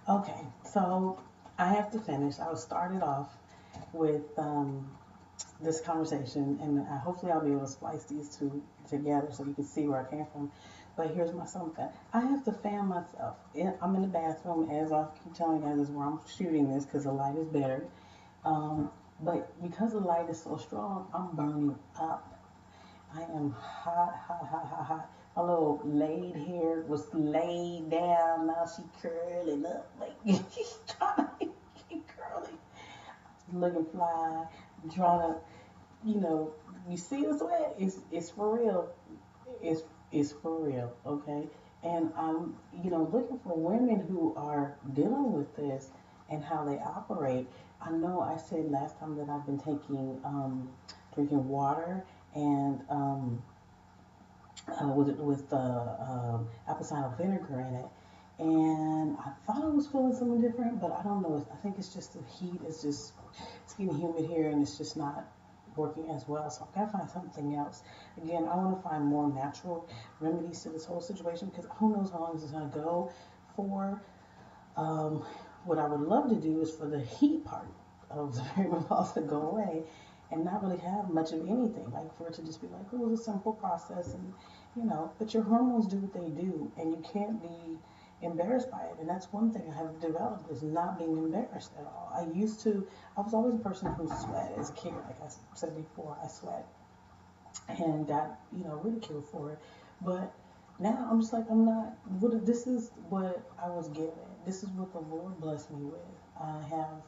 Okay, so I have to finish. I started off with this conversation, and hopefully I'll be able to splice these two together so you can see where I came from. But here's my something. I have to fan myself. I'm in the bathroom, as I keep telling you guys, this is where I'm shooting this because the light is better. Um, but because the light is so strong, I'm burning up. I am hot, hot, hot, hot, hot. My little laid hair was laid down. Now she curling up. Like she's trying to keep curling. Looking fly, trying to, you know, you see the sweat. It's for real. It's it's for real, okay? And I'm, looking for women who are dealing with this and how they operate. I know I said last time that I've been taking drinking water and apple cider vinegar in it. And I thought I was feeling something different, but I don't know. I think it's just the heat. It's getting humid here, and it's just not working as well. So I've got to find something else. Again, I want to find more natural remedies to this whole situation because who knows how long this is going to go for. Um, what I would love to do is for the heat part of the perimenopause to go away and not really have much of anything. Like for it to just be like, oh, it's a simple process, and but your hormones do what they do, and you can't be embarrassed by it. And that's one thing I have developed is not being embarrassed at all. I was always a person who sweat as a kid. Like I said before, I sweat and got ridiculed for it. But now I'm just like I'm not. This is what I was given. This is what the Lord blessed me with. I have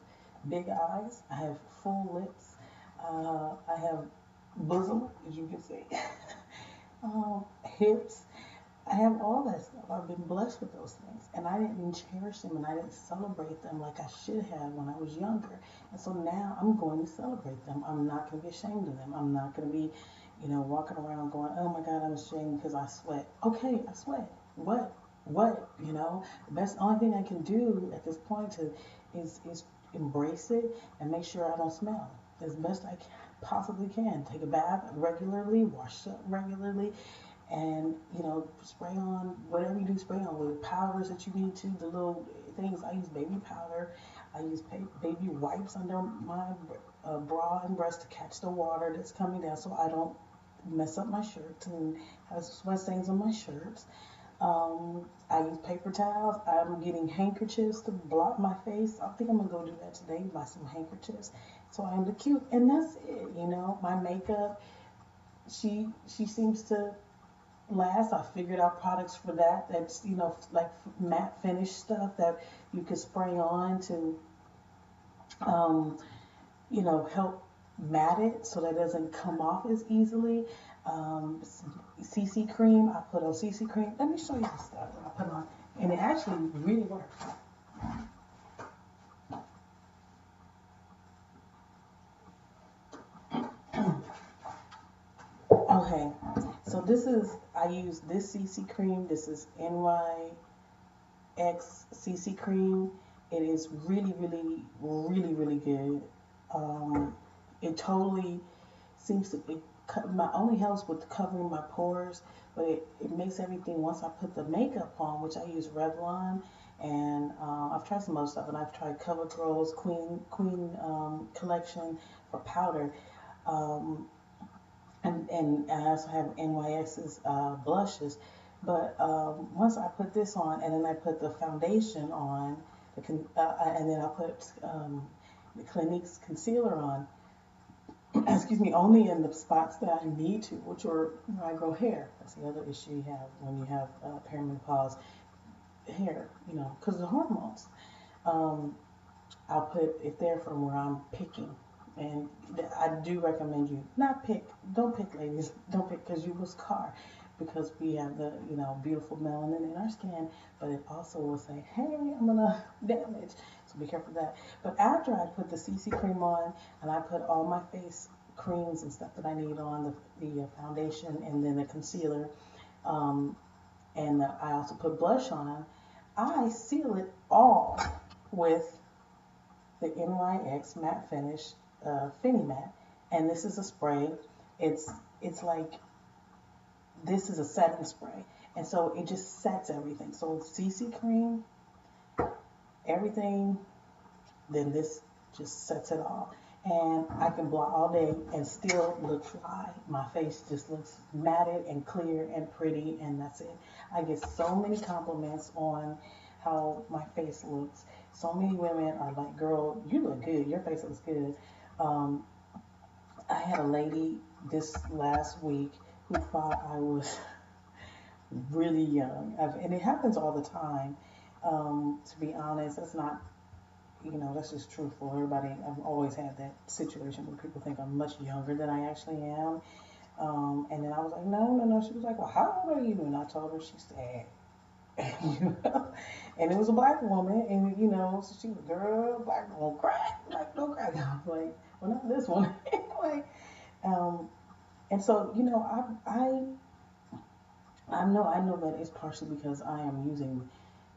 big eyes. I have full lips. I have bosom, as you can see, hips. I have all that stuff. I've been blessed with those things. And I didn't cherish them and I didn't celebrate them like I should have when I was younger. And so now I'm going to celebrate them. I'm not going to be ashamed of them. I'm not going to be, walking around going, oh my God, I'm ashamed because I sweat. Okay, I sweat. What? What? The only thing I can do at this point is embrace it and make sure I don't smell as best I possibly can. Take a bath regularly, wash up regularly, and spray on whatever you do, spray on with powders that you need to, the little things. I use baby powder. I use baby wipes under my bra and breast to catch the water that's coming down so I don't mess up my shirts and have sweat stains on my shirts. I use paper towels. I'm getting handkerchiefs to block my face. I think I'm gonna go do that today, buy some handkerchiefs so I look cute. And that's it. My makeup, she seems to last. I figured out products for that. That's like matte finish stuff that you could spray on to um, help matte it so that it doesn't come off as easily. CC cream. I put on CC cream. Let me show you the stuff that I put on, and it actually really works. Okay, so I use this CC cream. This is NYX CC cream. It is really, really, really, really good. Um, it totally seems to it my only helps with covering my pores, but it makes everything once I put the makeup on, which I use Revlon, and I've tried some other stuff, and I've tried CoverGirl's Queen collection for powder. Um, and I also have NYX's blushes. But once I put this on, and then I put the foundation on, and then I put the Clinique's concealer on. Excuse me, only in the spots that I need to, which are where I grow hair. That's the other issue you have when you have perimenopause hair, because of the hormones. Um, I'll put it there from where I'm picking. And I do recommend you not pick, don't pick, ladies, don't pick because you will scar because we have the, beautiful melanin in our skin, but it also will say, hey, I'm gonna damage. So be careful of that. But after I put the CC cream on and I put all my face creams and stuff that I need on, the foundation and then the concealer, um, and I also put blush on, I seal it all with the NYX matte finish Finny matte, and this is a spray. It's it's like this is a setting spray, and so it just sets everything. So CC cream everything, then this just sets it off. And I can blot all day and still look fly. My face just looks matted and clear and pretty, and that's it. I get so many compliments on how my face looks. So many women are like, "Girl, you look good. Your face looks good." Um, I had a lady this last week who thought I was really young, and it happens all the time. To be honest, that's not, that's just truthful. Everybody, I've always had that situation where people think I'm much younger than I actually am. And then I was like, no, no, no. She was like, well, how old are you? And I told her, she said, and it was a black woman, and so she was, girl, black don't crack, black don't crack. I was like, well, not this one. Like, um, and so, I know that it's partially because I am using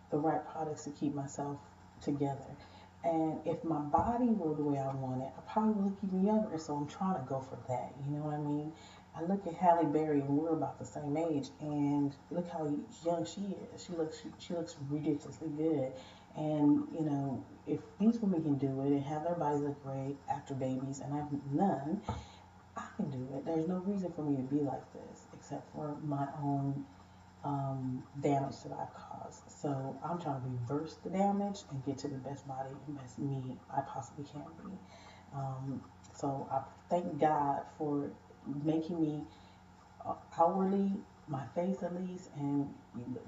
the right products to keep myself together. And if my body were the way I want it, I probably would look even younger. So I'm trying to go for that. You know what I mean? I look at Halle Berry, and we're about the same age, and look how young she is. She looks ridiculously good. And if these women can do it and have their bodies look great after babies, and I've none, I can do it. There's no reason for me to be like this, except for my own damage that I've caused. So I'm trying to reverse the damage and get to the best body and best me I possibly can be. Um, so I thank God for making me outwardly, my face at least, and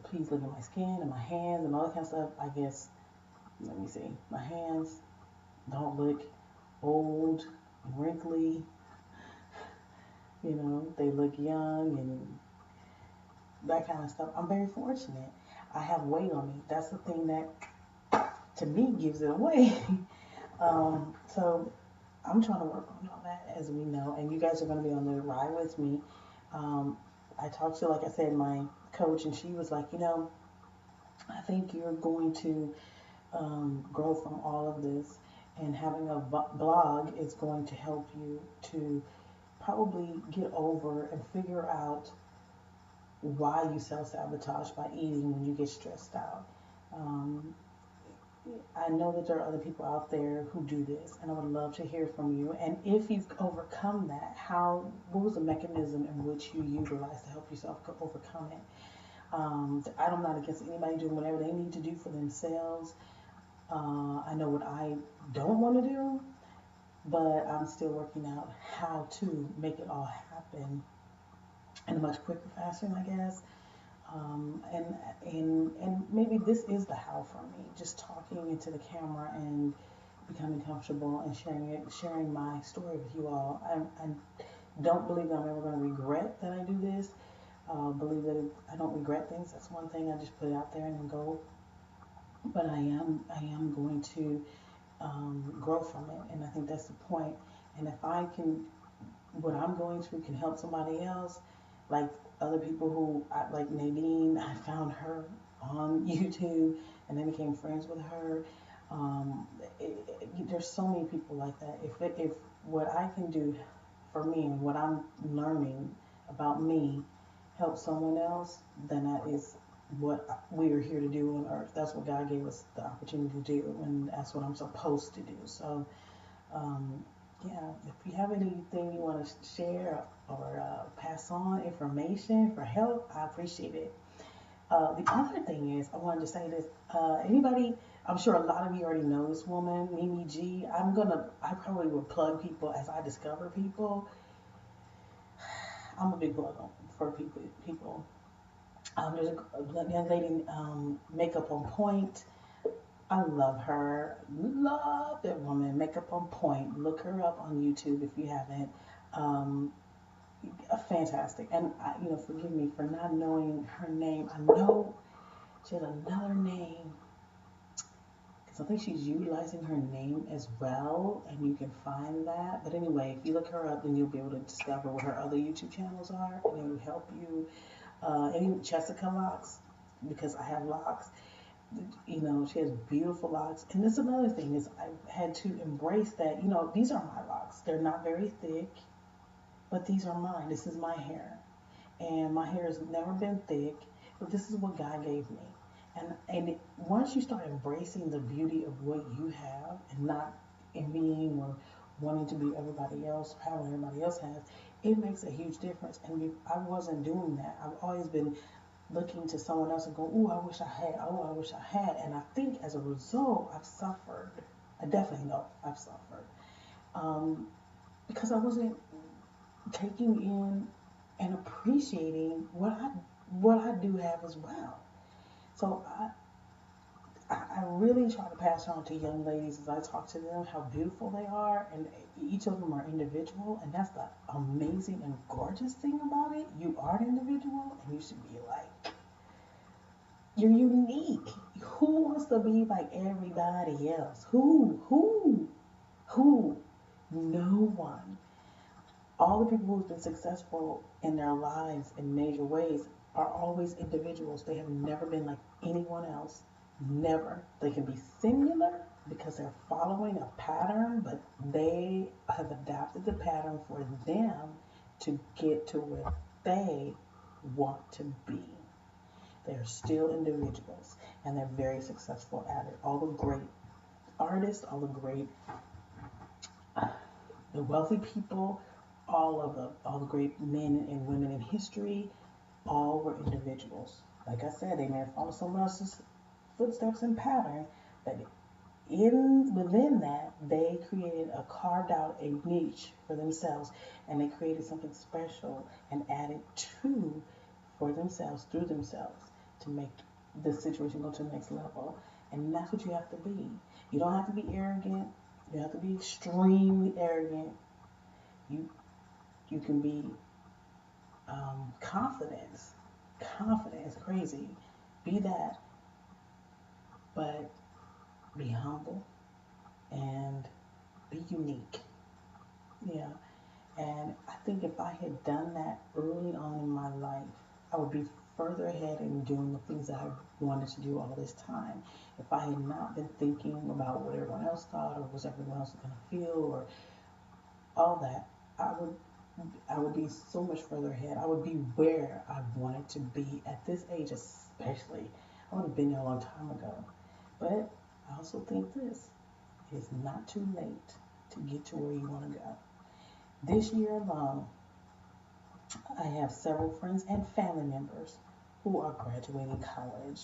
please look at my skin and my hands and all that kind of stuff. I guess, let me see, my hands don't look old and wrinkly, they look young and that kind of stuff. I'm very fortunate. I have weight on me. That's the thing that, to me, gives it away. So I'm trying to work on all that, as we know, and you guys are going to be on the ride with me. Um, I talked to, like I said, my coach, and she was like, I think you're going to grow from all of this, and having a blog is going to help you to probably get over and figure out why you self sabotage by eating when you get stressed out. Um, I know that there are other people out there who do this, and I would love to hear from you. And if you've overcome that, what was the mechanism in which you utilized to help yourself overcome it? I'm not against anybody doing whatever they need to do for themselves. I know what I don't want to do, but I'm still working out how to make it all happen in a much quicker fashion, I guess. And maybe this is the how for me, just talking into the camera and becoming comfortable and sharing my story with you all. I don't believe that I'm ever going to regret that I do this. Believe that I don't regret things. That's one thing. I just put it out there and go. But I am going to grow from it, and I think that's the point. And if I can, what I'm going through can help somebody else, like other people like Nadine, I found her on YouTube and then became friends with her. Um, there's so many people like that. If what I can do for me and what I'm learning about me helps someone else, then that is what we are here to do on earth. That's what God gave us the opportunity to do, and that's what I'm supposed to do. So um, yeah, if you have anything you want to share or pass on information for help, I appreciate it. The other thing is, I wanted to say this. Anybody, I'm sure a lot of you already know this woman, Mimi G. I probably would plug people as I discover people. I'm a big plug for people. There's a young lady, Makeup on Point. I love her. Love that woman. Makeup on Point. Look her up on YouTube if you haven't. Um, Fantastic. And forgive me for not knowing her name. I know she has another name because I think she's utilizing her name as well, and you can find that. But anyway, if you look her up, then you'll be able to discover what her other YouTube channels are, and it will help you. Any Jessica locks, because I have locks. She has beautiful locks. And this is another thing is I had to embrace that, these are my locks. They're not very thick, but these are mine. This is my hair. And my hair has never been thick, but this is what God gave me. Once you start embracing the beauty of what you have and not envying or wanting to be everybody else, or having everybody else has, it makes a huge difference. And I wasn't doing that. I've always been looking to someone else and go, "Ooh, I wish I had. Oh, I wish I had." And I think as a result, I've suffered. I definitely know I've suffered um, because I wasn't taking in and appreciating what I do have as well. So I really try to pass on to young ladies as I talk to them how beautiful they are, and each of them are individual, and that's the amazing and gorgeous thing about it. You are an individual, and you should be like, you're unique. Who wants to be like everybody else? Who? No one. All the people who've been successful in their lives in major ways are always individuals. They have never been like anyone else. Never. They can be singular because they're following a pattern, but they have adapted the pattern for them to get to where they want to be. They're still individuals and they're very successful at it. All the great artists, all the great the wealthy people, all the great men and women in history, all were individuals. Like I said, they may have followed someone else's footsteps and pattern, but within that, they created a carved out a niche for themselves, and they created something special and added to for themselves through themselves to make the situation go to the next level. And that's what you have to be. You don't have to be arrogant. You have to be extremely arrogant. You you can be confidence. Confidence, crazy. Be that, but be humble and be unique. Yeah. And I think if I had done that early on in my life, I would be further ahead in doing the things that I wanted to do all this time. If I had not been thinking about what everyone else thought or was everyone else going to feel or all that, I would be so much further ahead. I would be where I wanted to be at this age, especially. I would have been there a long time ago. But I also think this: it's not too late to get to where you want to go. This year alone, I have several friends and family members who are graduating college.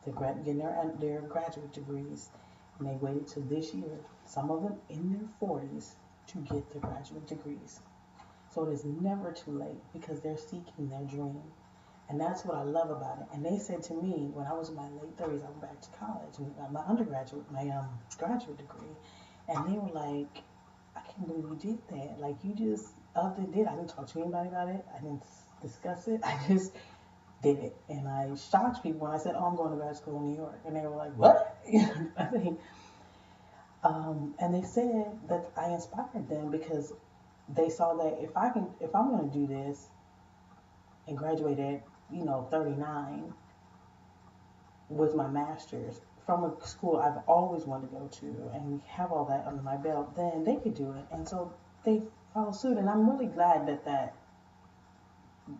They're getting their graduate degrees, and they waited till this year, some of them in their 40s, to get their graduate degrees. So it is never too late because they're seeking their dream. And that's what I love about it. And they said to me when I was in my late 30s, I went back to college and got my undergraduate, my graduate degree. And they were like, I can't believe you did that. Like, you just up and did. I didn't talk to anybody about it. I didn't discuss it. I just did it. And I shocked people when I said, oh, I'm going to grad school in New York. And they were like, what? I think, and they said that I inspired them because they saw that if I'm going to do this and graduate at, 39 with my master's from a school I've always wanted to go to and have all that under my belt, then they could do it. And so they followed suit. And I'm really glad that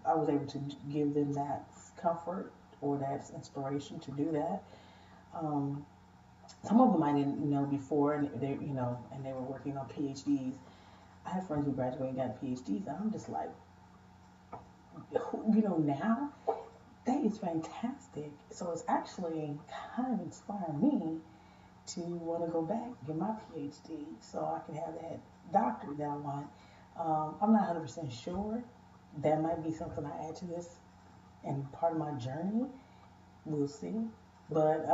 I was able to give them that comfort or that inspiration to do that. Um, some of them I didn't know before, and they were working on PhDs. I have friends who graduated and got PhDs, and I'm just like, now that is fantastic. So it's actually kind of inspired me to want to go back and get my PhD so I can have that doctorate that I want. I'm not 100% sure. That might be something I add to this and part of my journey. We'll see. But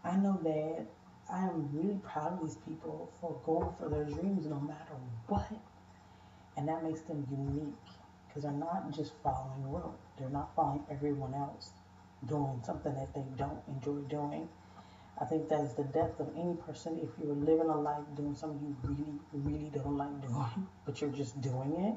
I know that I am really proud of these people for going for their dreams no matter what. And that makes them unique because they're not just following rote. They're not following everyone else doing something that they don't enjoy doing. I think that is the depth of any person. If you're living a life doing something you really, really don't like doing, but you're just doing it,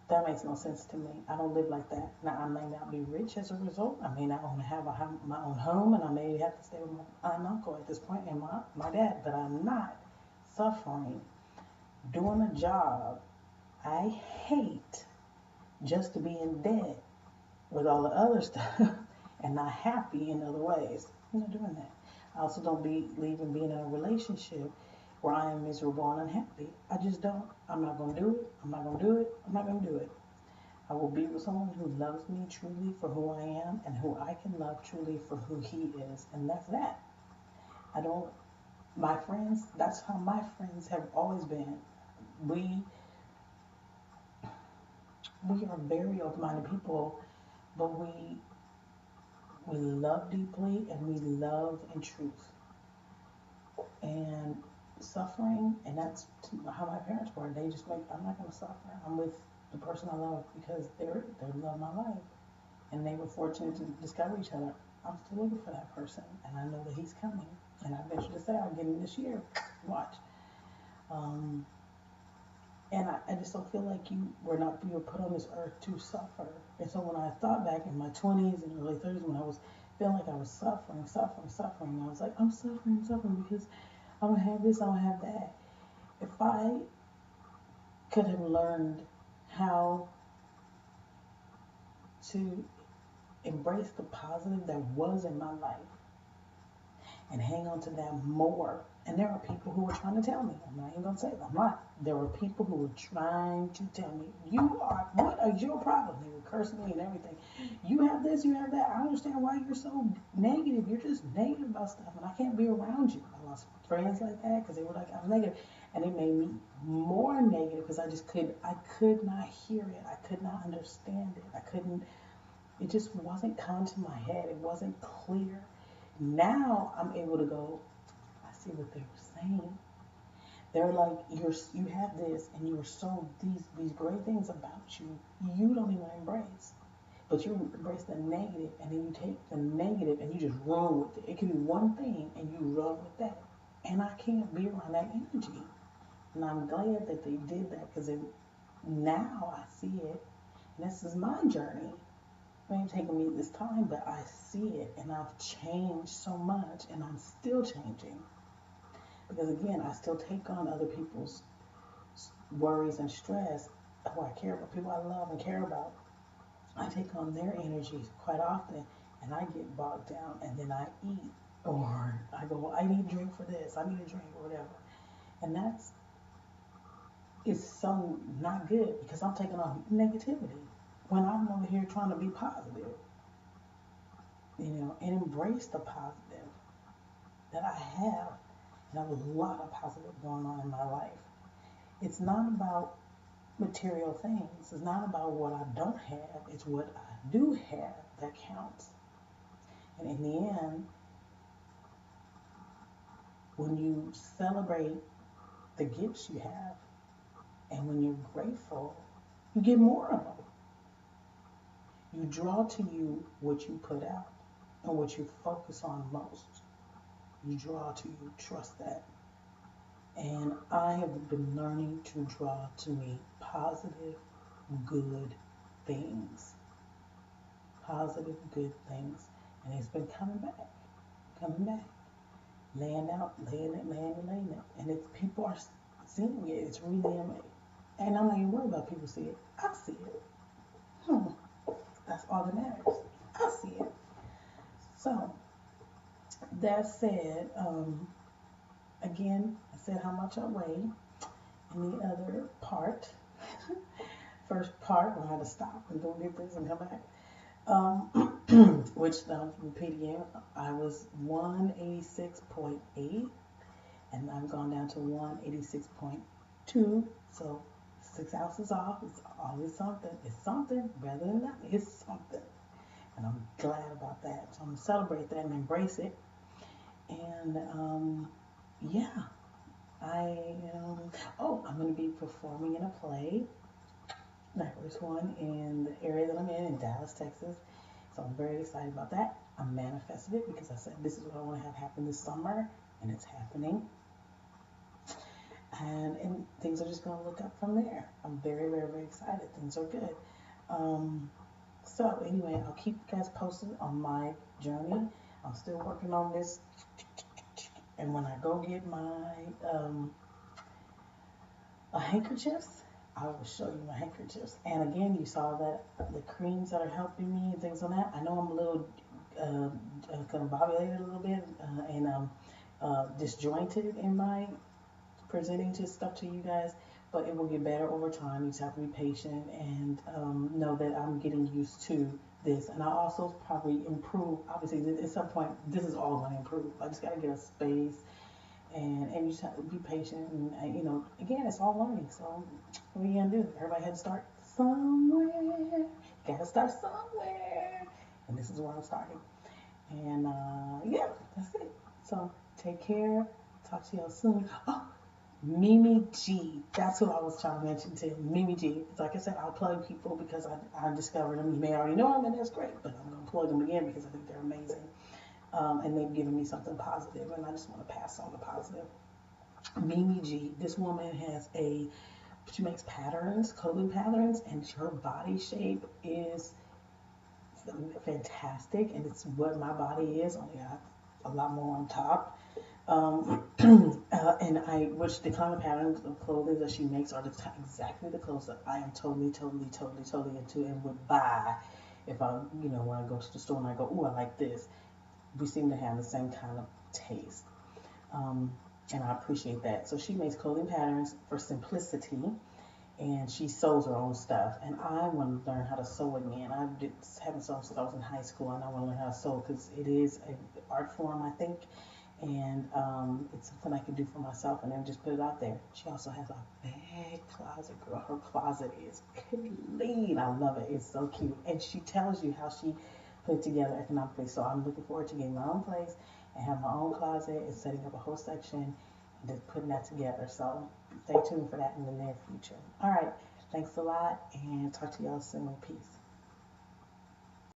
that makes no sense to me. I don't live like that. Now, I may not be rich as a result. I may not have my own home, and I may have to stay with my aunt and uncle at this point, and my dad, but I'm not suffering doing a job I hate just to be in debt with all the other stuff and not happy in other ways. I'm not doing that. I also don't believe in being in a relationship where I am miserable and unhappy. I just don't. I'm not going to do it. I'm not going to do it. I'm not going to do it. I will be with someone who loves me truly for who I am and who I can love truly for who he is. And that's that. I don't, my friends, that's how my friends have always been. We, we are very open-minded people, but we love deeply and we love in truth. And suffering, and that's how my parents were. They just like, I'm not going to suffer. I'm with the person I love because they love my life. And they were fortunate to discover each other. I'm still looking for that person, and I know that he's coming. And I venture to say I'll get him this year. Watch. Um, and I just don't feel like you were put on this earth to suffer. And so when I thought back in my 20s and early 30s, when I was feeling like I was suffering, I was like, I'm suffering because I don't have this, I don't have that. If I could have learned how to embrace the positive that was in my life and hang on to that more. And there are people who were trying to tell me, I'm not even going to say it, I'm not. There were people who were trying to tell me, what is your problem? They were cursing me and everything. You have this, you have that. I don't understand why you're so negative. You're just negative about stuff, and I can't be around you. I lost friends like that because they were like, I was negative. And it made me more negative because I could not hear it. I could not understand it. It just wasn't coming to my head. It wasn't clear. Now I'm able to go, I see what they were saying. They're like, you have this and you're so these great things about you, you don't even embrace. But you embrace the negative and then you take the negative and you just run with it. It can be one thing and you run with that. And I can't be around that energy. And I'm glad that they did that because now I see it. And this is my journey. It ain't taken me this time, but I see it and I've changed so much and I'm still changing. Because again, I still take on other people's worries and stress, who I care about, people I love and care about. I take on their energies quite often and I get bogged down and then I eat or I go, well, I need a drink for this, I need a drink or whatever. And it's so not good because I'm taking on negativity when I'm over here trying to be positive, and embrace the positive that I have. And I have a lot of positive going on in my life. It's not about material things. It's not about what I don't have. It's what I do have that counts. And in the end, when you celebrate the gifts you have and when you're grateful, you get more of them. You draw to you what you put out and what you focus on most. You draw to you, trust that. And I have been learning to draw to me positive, good things. Positive, good things. And it's been coming back. Laying out, laying it. And it's people are seeing it. It's really amazing. And I'm not even worried about people see it. I see it. That's all that matters. I see it. So, that said, again, I said how much I weigh. And the other part, first part, I had to stop and go get this and come back. Which I'll repeat again, I was 186.8 and I've gone down to 186.2. So 6 ounces off. It's always something. It's something better than nothing. It's something. And I'm glad about that. So I'm going to celebrate that and embrace it. And yeah, I'm going to be performing in a play. My first one in the area that I'm in Dallas, Texas. So I'm very excited about that. I manifested it because I said this is what I want to have happen this summer, and it's happening. And things are just going to look up from there. I'm very, very, very excited. Things are good. So anyway, I'll keep you guys posted on my journey. I'm still working on this. And when I go get my handkerchiefs, I will show you my handkerchiefs. And again, you saw that the creams that are helping me and things like that. I know I'm a little combobulated a little bit and disjointed in my presenting to stuff to you guys, but it will get better over time. You just have to be patient and know that I'm getting used to this. And I also probably improve. Obviously, at some point, this is all going to improve. I just got to get a space and you just have to be patient. And you know, again, it's all learning. So what are you going to do? Everybody had to start somewhere. Got to start somewhere. And this is where I'm starting. And yeah, that's it. So take care. Talk to y'all soon. Oh, Mimi G. That's who I was trying to mention to. Mimi G. It's like I said, I'll plug people because I discovered them. You may already know them, and that's great. But I'm going to plug them again because I think they're amazing. And they've given me something positive, and I just want to pass on the positive. Mimi G. This woman has she makes patterns, clothing patterns, and her body shape is fantastic, and it's what my body is, only got a lot more on top. Which the kind of patterns of clothing that she makes are exactly the clothes that I am totally into and would buy if I, you know, when I go to the store and I go, ooh, I like this. We seem to have the same kind of taste. Um, and I appreciate that. So she makes clothing patterns for simplicity and she sews her own stuff. And I want to learn how to sew again. Haven't sewn since I was in high school, and I want to learn how to sew because it is an art form, I think, and it's something I can do for myself and then just put it out there. She also has a big closet, girl. Her closet is clean. I love it. It's so cute, and she tells you how she put it together economically. So I'm looking forward to getting my own place and have my own closet and setting up a whole section and just putting that together. So stay tuned for that in the near future. All right. Thanks a lot and talk to y'all soon. Peace.